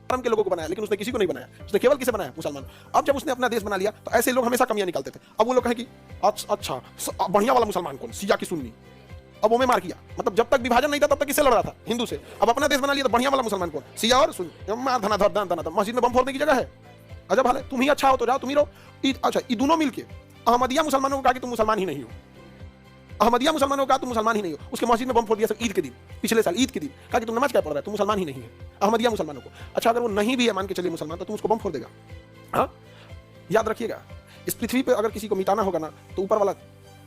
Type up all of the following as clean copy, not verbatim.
धर्म के लोगों को बनाया, लेकिन उसने किसी को नहीं बनाया। उसने केवल किसे बनाया? मुसलमान। अब जब उसने अपना देश बना लिया तो ऐसे लोग हमेशा कमियां निकालते थे। अब वो लोग कहें कि अच्छा बढ़िया वाला मुसलमान कौन? शिया की सुन्नी। अब वो में मार किया, मतलब जब तक विभाजन नहीं था तब तक किससे लड़ रहा था? हिंदू से। अब अपना देश बना लिया तो बढ़िया वाला मुसलमान कौन? शिया और सुन्नी। मार धनाधर मस्जिद में बम फोड़ने की जगह है। अजब हाल है। तुम ही अच्छा हो तो जाओ, तुम ही रहो। अच्छा, ये दोनों मिलके अहमदिया मुसलमानों को कहा कि तुम मुसलमान ही नहीं हो। अहमदिया मुसलमानों को कहा तुम मुसलमान ही नहीं हो। उसके मस्जिद में बम फोड़ दिया ईद के दिन, पिछले साल ईद के दिन। कहा कि तुम नमाज क्या पढ़ रहा है? तुम मुसलमान ही नहीं है। अहमदिया मुसलमानों को। अच्छा, अगर वो नहीं भी है, मान के चलिए मुसलमान, तो तुम उसको बम फोड़ देगा? हाँ, याद रखिएगा, इस पृथ्वी पे अगर किसी को मिटाना होगा ना तो ऊपर वाला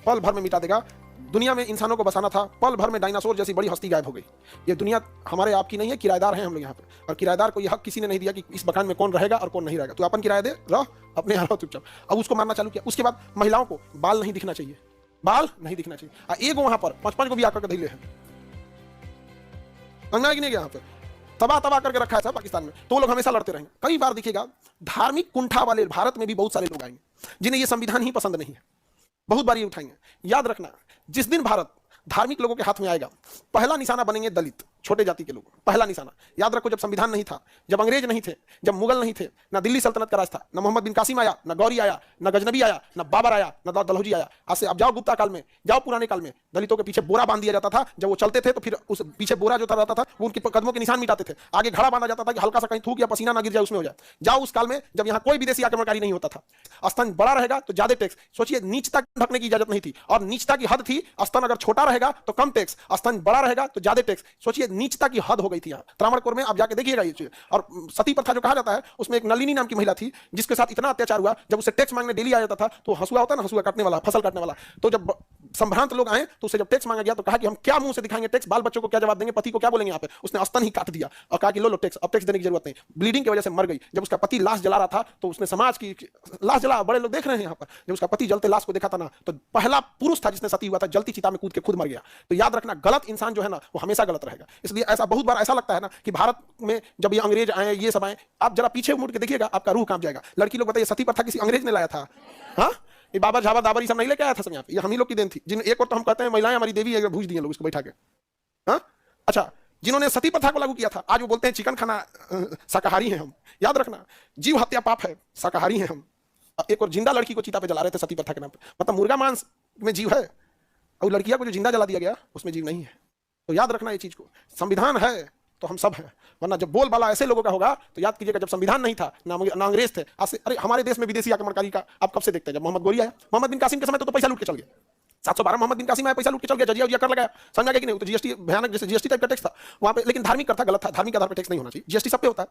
पल भर में मिटा देगा। दुनिया में इंसानों को बसाना था, पल भर में डायनासोर जैसी बड़ी हस्ती गायब हो गई। ये दुनिया हमारे आपकी नहीं है, किराएदार हैं हम लोग यहाँ पे। और किराएदार को यह हक किसी ने नहीं दिया कि इस मकान में कौन रहेगा और कौन नहीं रहेगा। तो अपन किराया दे, रह अपने यहाँ रहो चुपचाप। अब उसको मारना चालू किया। उसके बाद महिलाओं को बाल नहीं दिखना चाहिए, बाल नहीं दिखना चाहिए। एक वहां पर 5-5 को भी आकर के धैले हैं, अंगना की नहीं गया यहाँ पे, तबाह करके रखा है सब पाकिस्तान में। तो वो लोग हमेशा लड़ते रहेंगे। कई बार दिखेगा धार्मिक कुंठा वाले भारत में भी बहुत सारे लोग आएंगे जिन्हें ये संविधान ही पसंद नहीं है। बहुत बार ये उठाएंगे। याद रखना, जिस दिन भारत धार्मिक लोगों के हाथ में आएगा, पहला निशाना बनेंगे दलित, छोटे जाति के लोग। पहला निशाना याद रखो, जब संविधान नहीं था, जब अंग्रेज नहीं थे, जब मुगल नहीं थे, ना दिल्ली सल्तनत का राज था, ना मोहम्मद बिन कासिम आया, ना गौरी आया, ना गजनबी आया, ना बाबर आया, ना दलहौजी आया। आज से अब जाओ गुप्ता काल में, जाओ पुराने काल में, दलितों के पीछे बोरा बांध दिया जाता था। जब वो चलते थे तो फिर उस पीछे बोरा जो रहता था वो उनके कदमों के निशान मिटाते थे। आगे घड़ा बांधा जाता था कि हल्का सा कहीं थूक या पसीना ना गिर जाए, उसमें हो जाए। जाओ उस काल में जब यहाँ कोई विदेशी आक्रमणकारी नहीं होता था। स्तन बड़ा रहेगा तो ज्यादा टैक्स। सोचिए, नीचता ढकने की इजाजत नहीं थी और नीचता की हद थी। स्तन अगर छोटा रहेगा तो कम टैक्स, स्तन बड़ा रहेगा तो ज्यादा टैक्स। सोचिए, नीचता की हद हो गई थी यहाँ त्रावणकोर में। आप जाके देखिएगा ये चीज। और सती प्रथा जो कहा जाता है, उसमें एक नलिनी नाम की महिला थी जिसके साथ इतना अत्याचार हुआ। जब उसे टैक्स मांगने डेली आ जाता था तो हंसुआ होता है ना, हंसुआ काटने वाला, फसल काटने वाला। तो जब संभ्रांत लोग आए तो उसे जब टैक्स मांगा गया तो कहा कि हम क्या मुंह से दिखाएंगे टैक्स, बाल बच्चों को क्या जवाब देंगे, पति को क्या बोलेंगे यहाँ पे। उसने स्तन ही काट दिया और कहा कि लो टैक्स, अब टैक्स देने की जरूरत नहीं। ब्लीडिंग की वजह से मर गई। जब उसका पति लाश जला रहा था तो उसने समाज की लाश जला, बड़े लोग देख रहे हैं यहाँ पर। जब उसका पति जलते लाश को देखा था ना, तो पहला पुरुष था जिसने सती हुआ था, जलती चिता में कूद के खुद मर गया। तो याद रखना, गलत इंसान जो है ना वो हमेशा गलत रहेगा। इसलिए ऐसा बहुत बार ऐसा लगता है ना कि भारत में जब ये अंग्रेज आए, ये सब आए, आप जरा पीछे मुड़ के देखिएगा, आपका रूह कांप जाएगा। लड़की लोग बताइए, सती प्रथा किसी अंग्रेज ने लाया था? हाँ, ये बाबा झाबा दाबर ये सब नहीं लेके आया था सब यहाँ पे। ये हम ही लोग की देन थी। जिन एक और तो हम कहते हैं महिलाएं हमारी देवी है, भूज दिए लोग इसको बैठा के। हाँ, अच्छा, जिन्होंने सती प्रथा को लागू किया था आज वो बोलते हैं चिकन खाना शाकाहारी हैं हम। याद रखना, जीव हत्या पाप है, शाकाहारी हैं हम। एक और जिंदा लड़की को चिता पे जला रहे थे सती प्रथा के नाम पे। मतलब मुर्गा मांस में जीव है और लड़कियां को जो जिंदा जला दिया गया उसमें जीव नहीं है। तो याद रखना ये चीज को। संविधान है तो हम सब हैं, वरना जब बोलबाला ऐसे लोगों का होगा तो याद कीजिएगा, जब संविधान नहीं था ना अंग्रेज थे। अरे हमारे देश में विदेशी आक्रमणकारी का आप कब से देखते हैं? जब मोहम्मद गोरी आया, मोहम्मद बिन कासिम के समय तो पैसा लूट के चल गया। 712 मोहम्मद बिन कासिम आया, पैसा लूट के चल गया, जजिया कर लगाया। समझा गया कि नहीं? तो जीएसटी भयानक, जैसे जीएसटी टाइप का टैक्स था वहां पे, लेकिन धार्मिक कर था, गलत था। धार्मिक आधार पर टैक्स नहीं होना चाहिए। जीएसटी सब पे होता है।